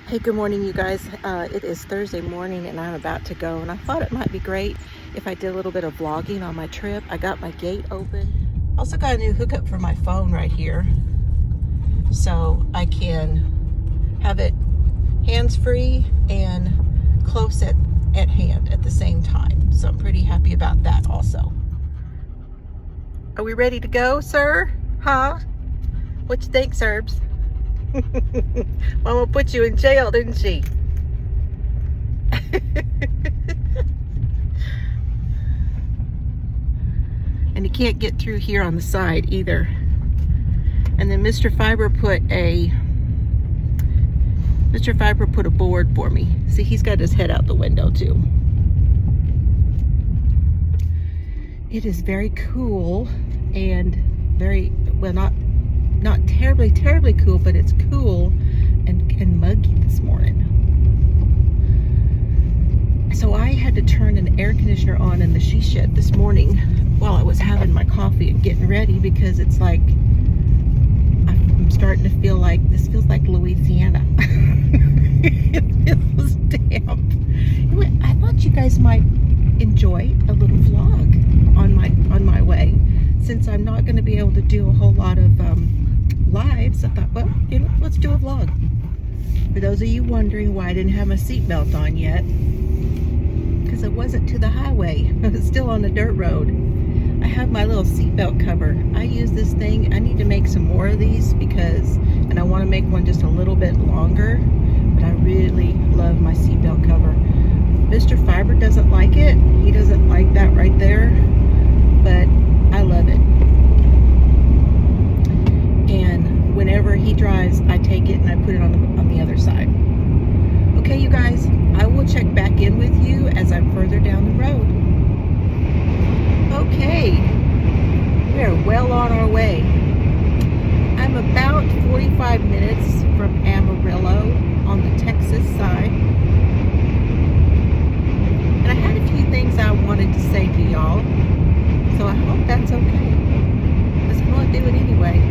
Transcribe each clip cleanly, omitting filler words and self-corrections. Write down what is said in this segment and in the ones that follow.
Hey, good morning, you guys. It is Thursday morning and I'm about to go, and I thought it might be great if I did a little bit of vlogging on my trip. I got my gate open. Also got a new hookup for my phone right here, so I can have it hands-free and close at hand at the same time. So I'm pretty happy about that also. Are we ready to go, sir? Huh? What you think, Serbs? Mama put you in jail, didn't she? And you can't get through here on the side either. And then Mr. Fiber put a board for me. See, he's got his head out the window too. It is very cool and very, well, not terribly cool, but it's cool and muggy this morning. So I had to turn an air conditioner on in the she shed this morning while I was having my coffee and getting ready, because it's like I'm starting to feel like this feels like Louisiana. It feels damp. Anyway, I thought you guys might enjoy a little vlog on my way, since I'm not going to be able to do a whole lot of lives. I thought, well, let's do a vlog. For those of you wondering why I didn't have my seatbelt on yet, because I wasn't to the highway. I was still on the dirt road. I have my little seatbelt cover. I use this thing. I need to make some more of these and I want to make one just a little bit longer, but I really love my seatbelt cover. Mr. Fiber doesn't like it. He doesn't like that right there, but I love it. And whenever he drives, I take it and I put it on the other side. Okay, you guys, I will check back in with you as I'm further down the road. Okay, we are well on our way. I'm about 45 minutes from Amarillo on the Texas side. And I had a few things I wanted to say to y'all, so I hope that's okay. Because I'm going to do it anyway.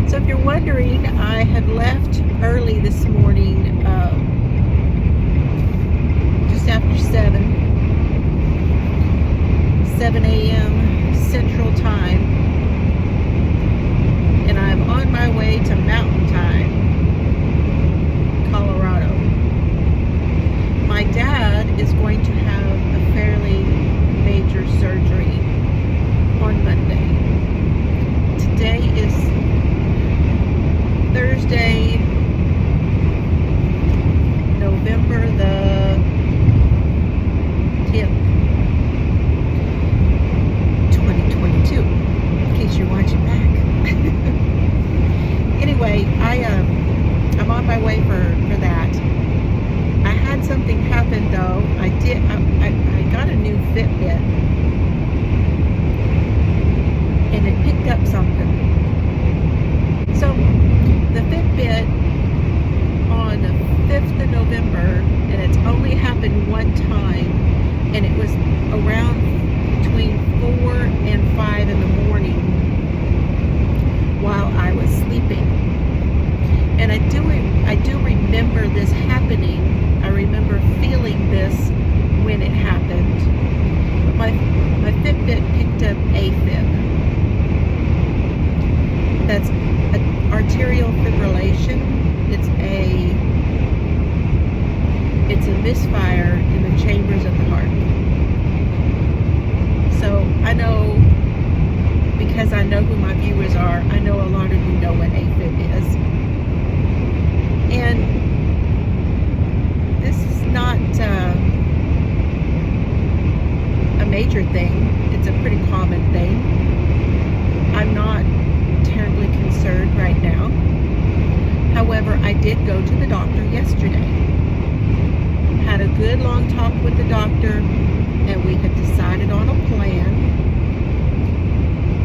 So if you're wondering, I had left early this morning, just after 7 a.m. Central Time, and I'm on my way to Mountain Time, Colorado. My dad is going to have a fairly major surgery on Monday. Today is Thursday, November the 10th, 2022, in case you're watching back. Anyway, I'm on my way for that. I had something happen though. I got a new Fitbit, and it picked up something. So the Fitbit on the 5th of November, and it's only happened one time, and it was around between 4 and 5 in the morning while I was sleeping. And I do remember this happening. I remember feeling this when it happened. But my Fitbit picked up AFib. That's arterial fibrillation. It's a misfire in the chambers of the heart. So I know, because I know who my viewers are, I know a lot of you know what AFib is. And this is not a major thing. It's a pretty common thing. I'm not terribly concerned right now. However, I did go to the doctor yesterday. Had a good long talk with the doctor, and we had decided on a plan.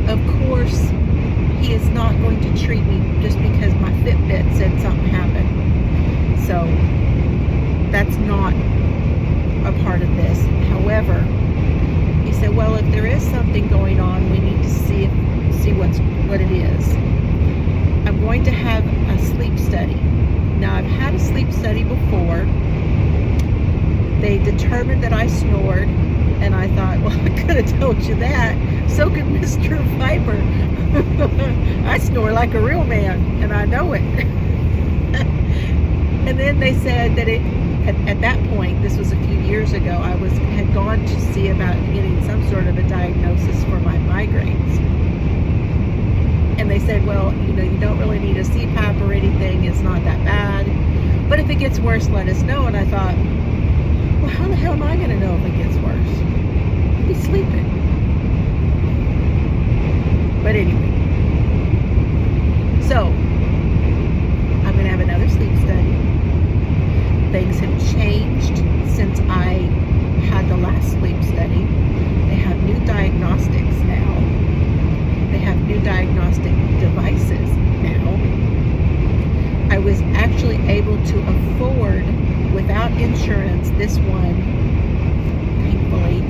Of course, he is not going to treat me just because my Fitbit said something happened. So that's not a part of this. However, he said, well, if there is something going on, we need to see what it is. I'm going to have a sleep study. determined that I snored, and I thought, well, I could have told you that. So could Mr. Viper. I snore like a real man, and I know it. And then they said that at that point, this was a few years ago, I had gone to see about getting some sort of a diagnosis for my migraines. And they said, well, you don't really need a CPAP or anything. It's not that bad. But if it gets worse, let us know. And I thought, well, how the hell am I going to know if it gets worse? I'll be sleeping. But anyway. So, I'm going to have another sleep study. Things have changed since I had the last sleep study. They have new diagnostics now. They have new diagnostic devices now. I was actually able to afford, without insurance, this one, thankfully,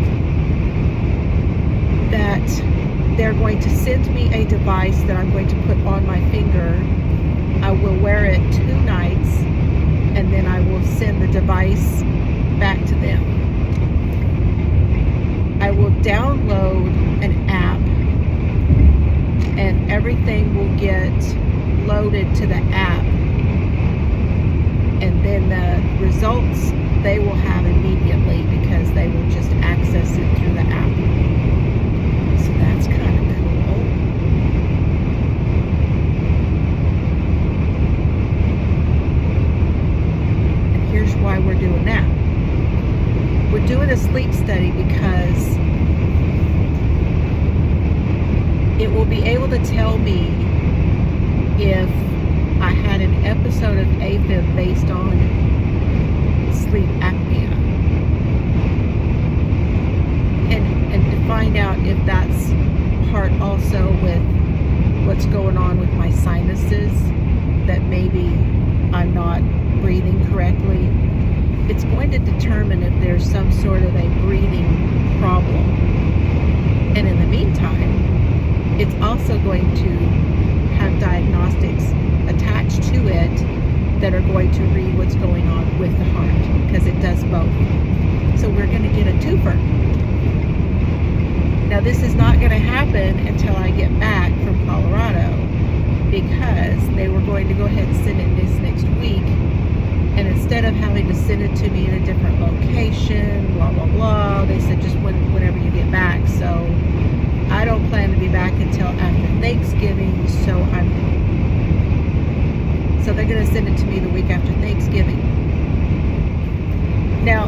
that they're going to send me a device that I'm going to put on my finger. I will wear it 2 nights, and then I will send the device back to them. I will download an app, and everything will get loaded to the app, and then the results they will have immediately because they will just access it through the app. So that's kind of cool. And here's why we're doing that. We're doing a sleep study because it will be able to tell me if I had an episode of AFib based on sleep apnea. And to find out if that's part also with what's going on with my sinuses, that maybe I'm not breathing correctly. It's going to determine if there's some sort of a breathing problem. And in the meantime, it's also going to have diagnostics attached to it that are going to read what's going on with the heart, because it does both. So we're going to get a twofer. Now this is not going to happen until I get back from Colorado, because they were going to go ahead and send it this next week, and instead of having to send it to me in a different location, blah blah blah, they said just whenever you get back. So I don't plan to be back until after Thanksgiving, so they're going to send it to me the week after Thanksgiving. Now,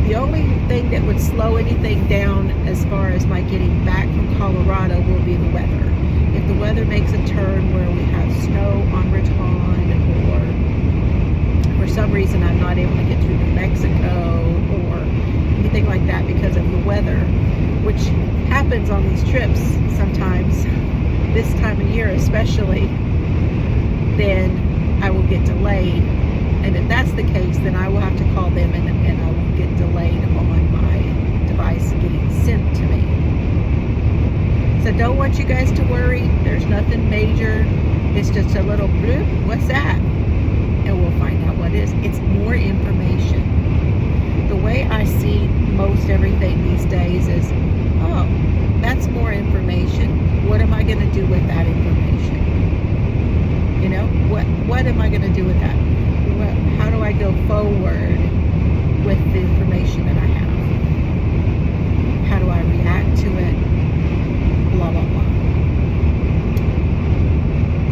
the only thing that would slow anything down as far as my getting back from Colorado will be the weather. If the weather makes a turn where we have snow on Raton, or for some reason I'm not able to get through New Mexico or anything like that because of the weather, which happens on these trips sometimes, this time of year especially, then I will get delayed. And if that's the case, then I will have to call them and I will get delayed on my device getting sent to me. So don't want you guys to worry. There's nothing major. It's just a little bloop. What's that? And we'll find out what it is. It's more information. The way I see most everything these days is, oh, that's more information. What am I going to do with that information? You know, what am I going to do with that? How do I go forward with the information that I have? How do I react to it? Blah, blah, blah.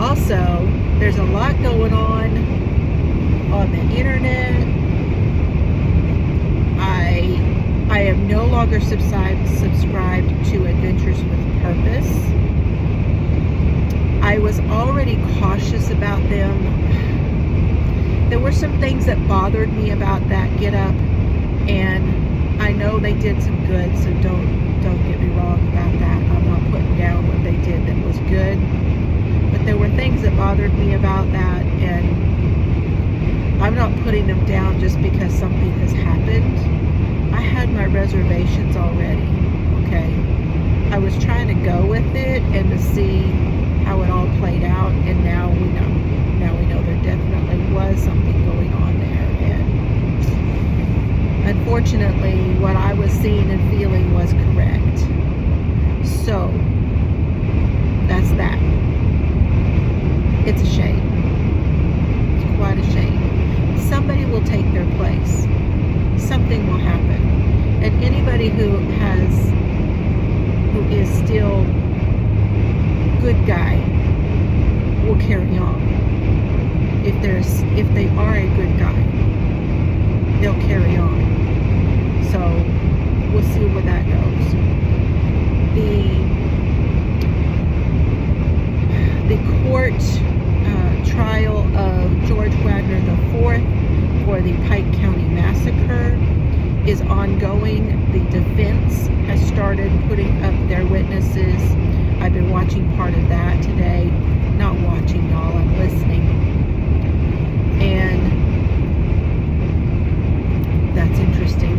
Also, there's a lot going on the internet. I am no longer subscribed to Adventures with Purpose. I was already cautious about them. There were some things that bothered me about that get up, and I know they did some good, so don't get me wrong about that. I'm not putting down what they did that was good, but there were things that bothered me about that, and I'm not putting them down just because something has happened. I had my reservations already, okay? I was trying to go with it and to see how it all played out, and now we know. Now we know there definitely was something going on there, and unfortunately, what I was seeing and feeling was correct. So, that's that. It's a shame. It's quite a shame. Somebody will take their place. Something will happen. And anybody who is still good guy will carry on. If they are a good guy, they'll carry on. So we'll see where that goes. The court trial of George Wagner IV for the Pike County massacre is ongoing. The defense has started putting up their witnesses. I've been watching part of that today. Not watching, y'all, I'm listening. And that's interesting.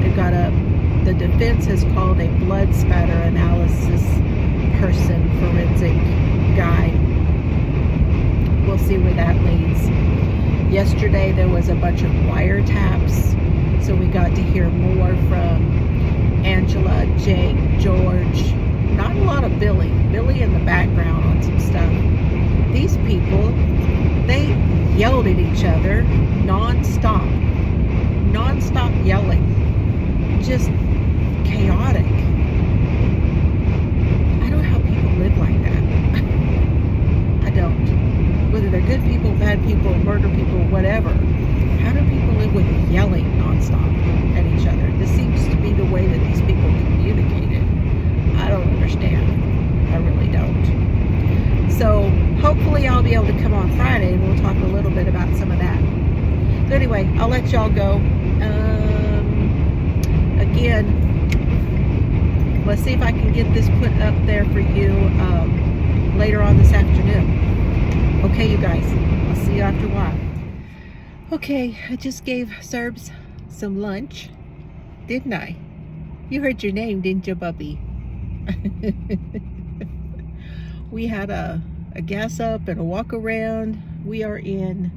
They've got the defense has called a blood spatter analysis person, forensic guy. We'll see where that leads. Yesterday there was a bunch of wiretaps, so we got to hear more from Angela, Jake, George. Not a lot of Billy in the background on some stuff. These people, they yelled at each other non-stop yelling, just chaotic. I don't know how people live like that. I don't. Whether they're good people, bad people, murder people, whatever. How do people live with yelling non-stop at each other? This seems to be the way that these people communicated. I don't understand. I really don't. So hopefully I'll be able to come on Friday and we'll talk a little bit about some of that. So anyway, I'll let y'all go. Again, let's see if I can get this put up there for you later on this afternoon. Okay, you guys, I'll see you after a while. Okay, I just gave Serbs some lunch, didn't I? You heard your name, didn't you, Bubby? We had a gas up and a walk around. We are in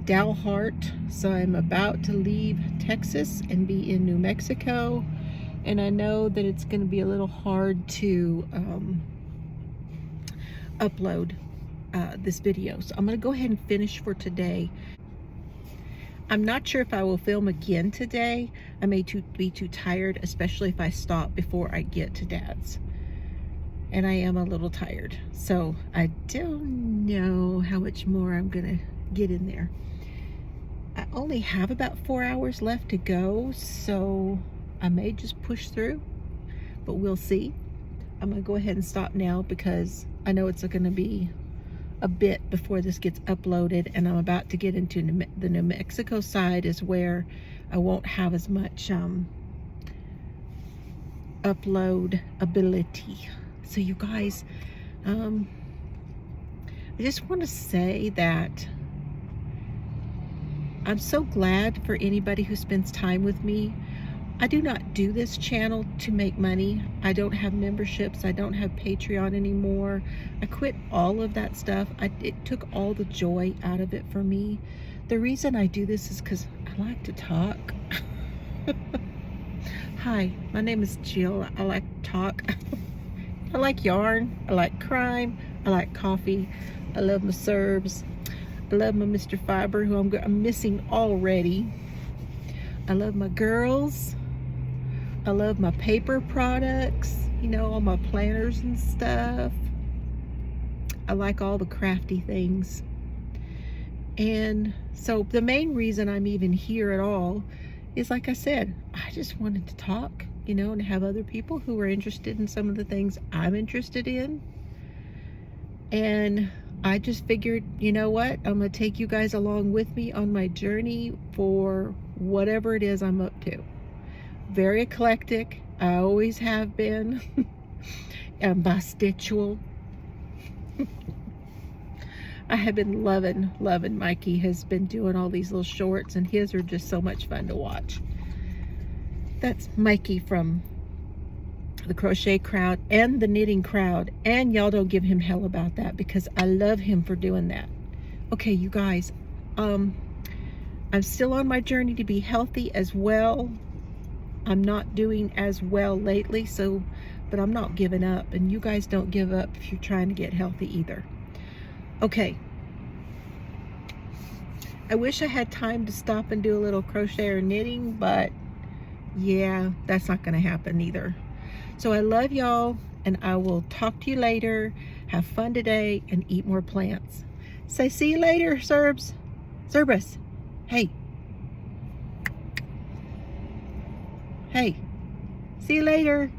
Dalhart, so I'm about to leave Texas and be in New Mexico, and I know that it's going to be a little hard to upload this video, so I'm going to go ahead and finish for today. I'm not sure if I will film again today. I may be too tired, especially if I stop before I get to Dad's. And I am a little tired, so I don't know how much more I'm gonna get in there. I only have about 4 hours left to go, so I may just push through, but we'll see. I'm gonna go ahead and stop now because I know it's gonna be a bit before this gets uploaded, and I'm about to get into the New Mexico side is where I won't have as much upload ability. So you guys, I just want to say that I'm so glad for anybody who spends time with me. I do not do this channel to make money. I don't have memberships. I don't have Patreon anymore. I quit all of that stuff. It took all the joy out of it for me. The reason I do this is because I like to talk. Hi, my name is Jill. I like to talk. I like yarn. I like crime. I like coffee. I love my Serbs. I love my Mr. Fiber, who I'm missing already. I love my girls. I love my paper products, you know, all my planners and stuff. I like all the crafty things. And so the main reason I'm even here at all is, like I said, I just wanted to talk, you know, and have other people who are interested in some of the things I'm interested in. And I just figured, you know what, I'm going to take you guys along with me on my journey for whatever it is I'm up to. Very eclectic. I always have been. And bisexual. I have been loving Mikey has been doing all these little shorts, and his are just so much fun to watch. That's Mikey from the crochet crowd and the knitting crowd, and y'all don't give him hell about that because I love him for doing that. Okay, you guys, I'm still on my journey to be healthy as well. I'm not doing as well lately, but I'm not giving up, and you guys don't give up if you're trying to get healthy either. Okay. I wish I had time to stop and do a little crochet or knitting, but yeah, that's not going to happen either. So I love y'all, and I will talk to you later. Have fun today and eat more plants. Say see you later, Serbs. Cerberus. Hey. Hey. See you later.